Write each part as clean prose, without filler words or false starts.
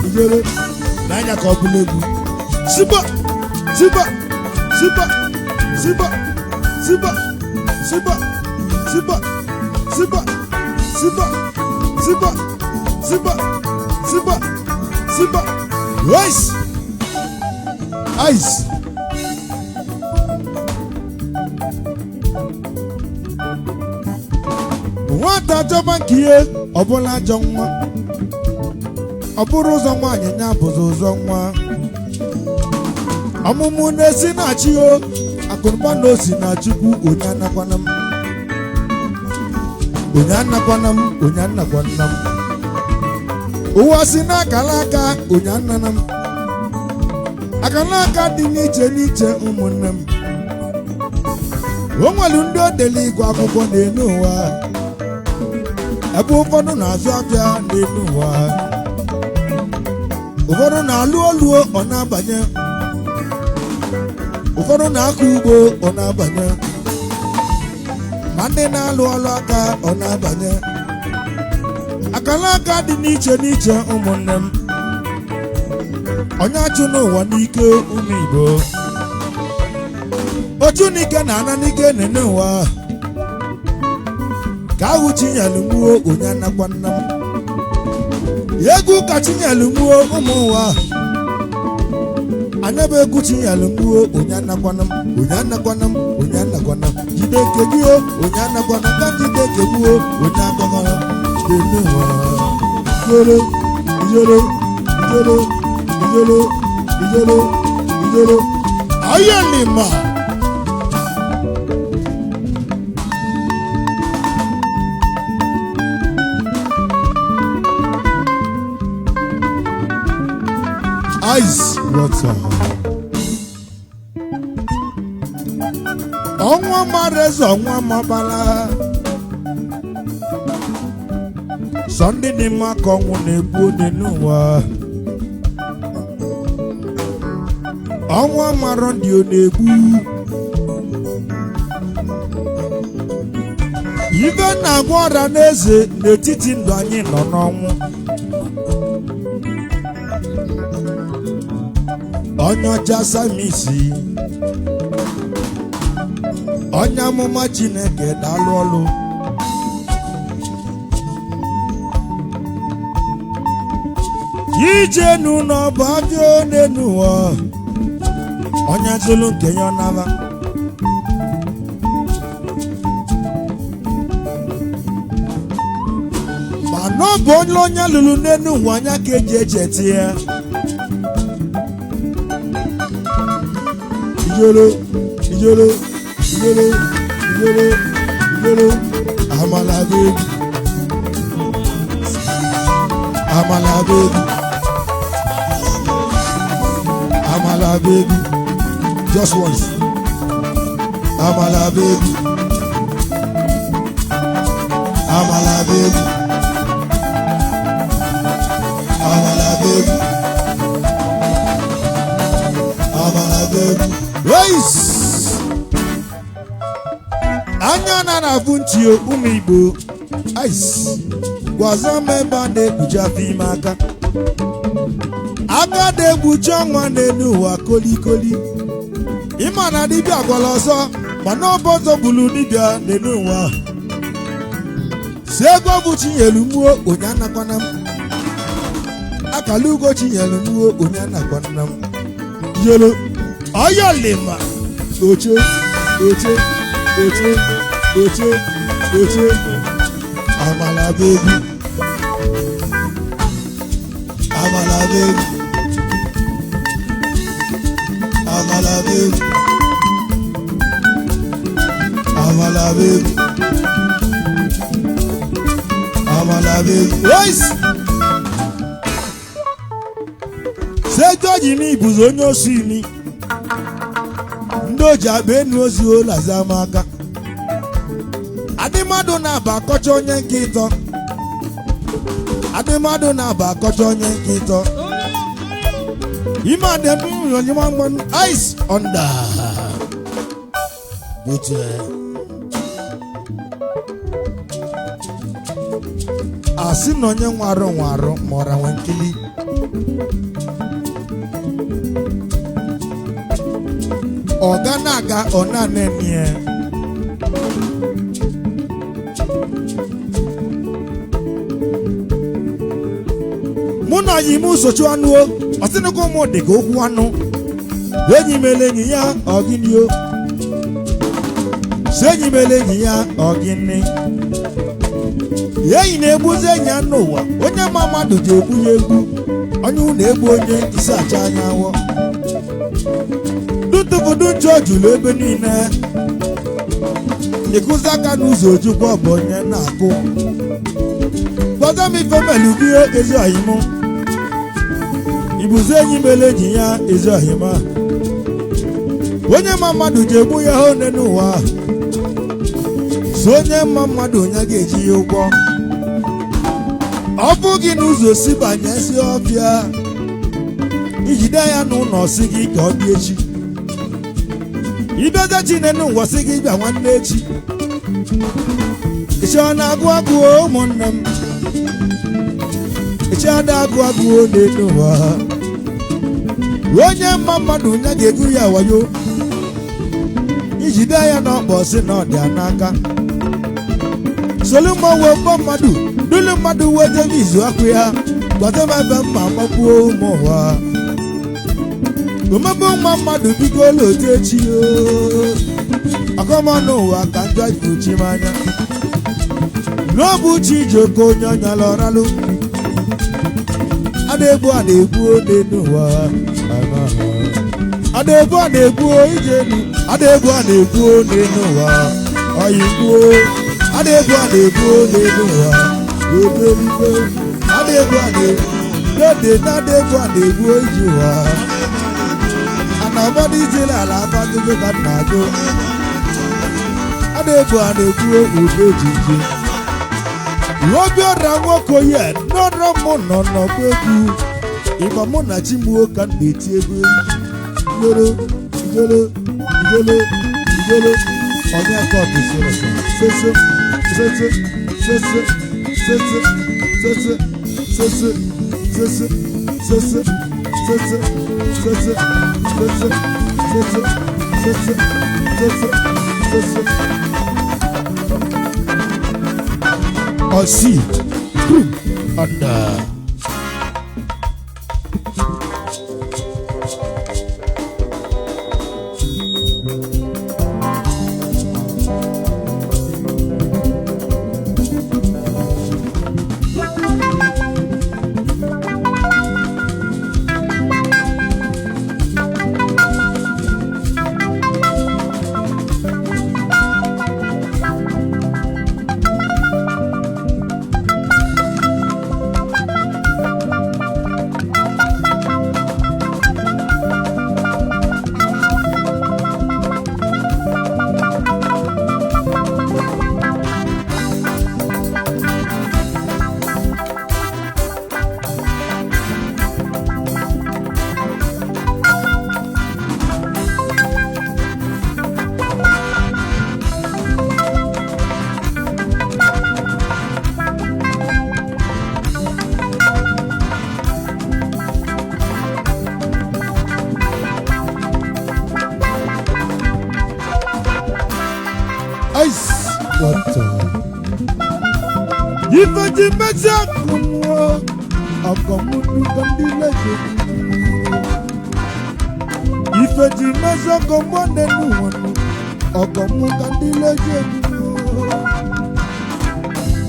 ijolo nanya ka obulegu siba siba siba siba siba siba siba siba siba siba siba siba siba ice ice nwata jọba nke ihe ọbụla ajọ nwa ọ bụrụ ụzọ nwaanyị nya bụzi ụzọ nwa ọmụmụ na-esi na chi o akụnụba na osi na chukwu onye anakwana m onye anakwana m onye anakwana m ụwa si n'akara aka onye anana m akara aka dị n'iche n'iche ụmụnne m o nwere ndị odele igwe akwụkwọ n'elu ụwa ebe ụfọdụ na-azụ abịa n'elu ụwa ụfọdụ na-alụ oluo ọ na-abanye ụfọdụ na-akọ ugbo ọ na-abanye ma ndị na-alụ ọlụ aka ọ na-abanye akara aka dị n'iche n'iche ụmụnne m onye achụ n'ụwa n'ike ụmụ Igbo ochu n'ike na ana n'ike nene ụwa ka ahụ Chinyerem gbuo onye anakwa nna m egwu ka Chinyerem gbuo ụmụ ụwa anebe egwu Chinyerem gbuo onye anakwana m onye anakwana m onye anakwana m jide nke gị o onye anakwana ka jide nke gbuo onye akọgara nene ụwa ijoro ijoro ijoro ijoro ijoro ijoro ayọlima ice water ọnwa mareze ọnwa mabala sọndị dị mma ka ọnwụ na-egbu onye n'ụwa ọnwa marọ ndị ọ na-egbu ibe na-agwa ọra n'eze n'etiti ndụ anyị nọ n'ọnwụ onye ọcha samisi onye amụma Chineke daalụ ọlụ ije n'ụlọ bụ abịa n'elu ụwa onye zụlụ nke ya ọ naba ma na ọ bụ onye lụrụ n'elu ụwa anya ka eji echeta ya ijoro ijoro ijoro ijoro ijoro amala baby amala baby amala baby just once amala baby amala baby amala baby amala baby Race anya na na-abụ ntị ụmụ Igbo ice gwaza m ebe a na-ekpuchi afọ ime aka na-ekpuchi ọnwa n'elu ụwa kolikoli ịma na dibịa gwara ọzọ mana ọ bụ ọzọ bụrụ dibịa n'elu ụwa si ego bụ Chinyerem gbuo onye anakwana m akala ugo Chinyerem gbuo onye anakwana m yelo ayọlima oche oche oche oche oche amala baby amala baby amala baby amala baby amala baby yes sejo jimi buzo onye osi mi ndị oji akpa enu ozi ụlọ azamaka adịmadụ na-aba akọcha onye nke ịtọ adịmadụ na-aba akọcha onye nke ịtọ Ima de mi onye man ice under. But asi no nye nwaro mora wankili. Oganaga onanenie. Muna yimu sochu anu o. Asinu ko mo de go ku anu. Enyi melenyi ya ogini o. Senyi melenyi ya ogini. Yeyi na-ebuze nya n'ụwa. Onye mamadu ji ebunye egwu. Onye na-egbu onye isi acha anya awọ. Dutufudu jọjụlụ ebe niile. Ikuzi aka n'ụzọ ojukwu ọ bụ onye na-akụ. Gwaza m ife melu gị ezi ọhịmụ. Ibuze enyi mele enyi ya ezi ọhịma. Onye ma mmadụ ji egbu ya one n'ụwa. So onye ma mmadụ onye ga-eji ya ụgwọ. Ọ bụ gị n'ụzọ si banye si ọbịa. Ijide ya n'ụlọ si gị ka ọ bịa echi. Ibeze Chineke ụwa si gị bịa nwanne echi. Ịchọ na-agụ agụ ụmụnne m. Ịchọ na-agụ agụ ole n'ụwa. Onye mma mmadụ onye ga-egu ya wayo. Ijide ya n'ọkpọ si na ọ dị n'aka. Solu mma wee mkpọ mmadụ. Dulu mmadụ wee jebe izu akwụ ya. Gwata m ebe mma magbuo ụmụ ụwa. Omebe nwa mmadụ bigo ụlọ otu echi ooo. Akọma n'ụwa ka njọ ifuchi m anya. N'ọbụ chi iji oke onye ọnya lọralụ. Ada-ebu ode n'ụwa. Ada-ebu ije elu. Ada-ebu ode n'ụwa. Oyigbuo. Ada-ebu ode n'ụwa. Obeligbo. Ada-ebu dede na ada-ebu ije ụwa. Nobody tell ala abagogo ka na-agụ. Ada-ebu ojiji. Obi ọra nwoke oye n'ọrụ mụ nọ n'ọgba egwu. Ịgba mụ na Chimuo ka na-eti egwu. Ijolo. Onye aka ọ bụ sese. I see. And Ifeji mecha kumwo akamudu kandileje. Ifeji mecha kumwande nuwanu akamu kandileje.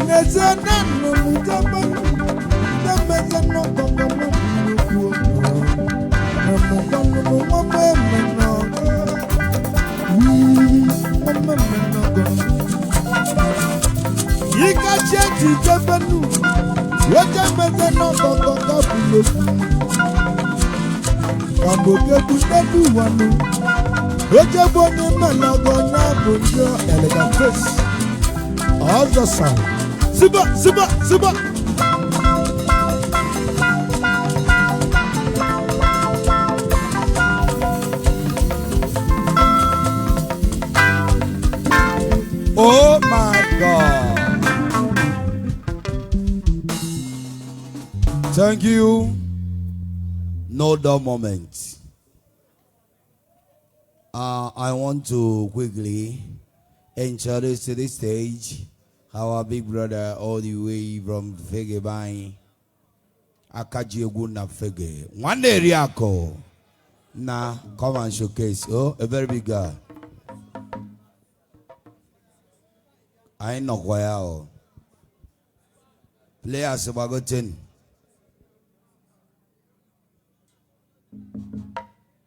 Neze nanu mujabanu Nemeze no kakamu mkuwa Nemukanu mwame menaga Mwame menaga Ika cheti jebenu Wejemeze no kakaka buloku Kamboge kunedu wanu Wejeboni menaga na bunjo elegant face How's the sound? Ziba God. Thank you. No dull moment. I want to quickly introduce to the stage our big brother all the way from Fegebai. Akajioguna Fege. One day, Riako. Now, come and showcase. Oh, a very big guy. I ain't no choir. Play as a bagotin.